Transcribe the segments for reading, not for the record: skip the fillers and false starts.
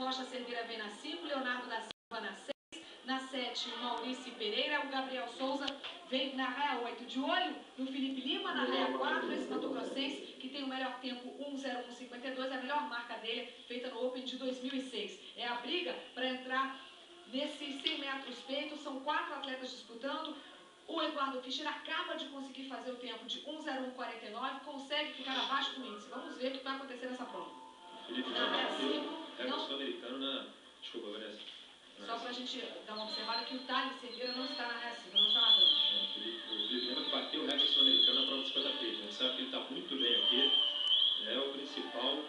Rocha Cerqueira vem na 5, Leonardo da Silva na 6, na 7, Maurício Pereira, o Gabriel Souza vem na raia 8. De olho no Felipe Lima, na raia 4, esse motocrossense que tem o melhor tempo 1:01:52, a melhor marca dele, feita no Open de 2006. É a briga para entrar nesses 100 metros peitos, são 4 atletas disputando. O Eduardo Fischer acaba de conseguir fazer o tempo de 1:01:49, consegue ficar abaixo do índice. Vamos ver o que vai acontecer nessa prova. Felipe na raia 5, não sul-americano na... Desculpa, Vanessa. Só para a gente dar uma observada que o Thales Cerqueira não está na raia 5, não está nadando. O Felipe Lima que bateu o recorde sul-americano na prova de 50 peitos. A gente sabe que ele está muito bem aqui. É o principal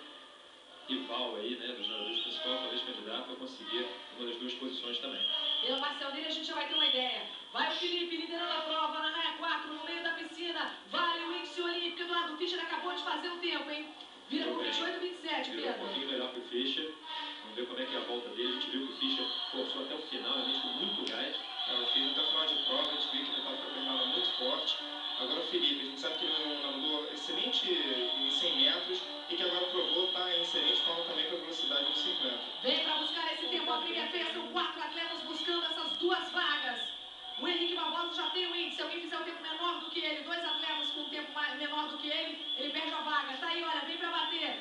rival aí, né, dos nadadores, principal talvez candidato a conseguir uma das duas posições também. Pela parcial dele a gente já vai ter uma ideia. Vai o Felipe liderando a prova na raia 4, no meio da piscina. Vale o índice olímpico. Eduardo Fischer acabou de fazer o tempo, hein? Vira com 28:27, Pedro. Um pouquinho melhor que o Fischer. Vamos ver como é que é a volta dele. A gente viu que o Fischer forçou até o final, realmente com muito gás. O Fischer até o final de prova, a gente viu que ele estava muito forte. Agora o Felipe, a gente sabe que ele é um nadador excelente em 100 metros e que agora provou estar em excelente forma também para a velocidade nos 50. Vem para buscar esse tempo, a briga é feia, são 4 atletas buscando essas 2 vagas. O Henrique Barbosa já tem o índice, se alguém fizer o tempo menor do que ele, 2 atletas com um tempo menor do que ele perde a vaga. Tá aí, olha, vem para bater.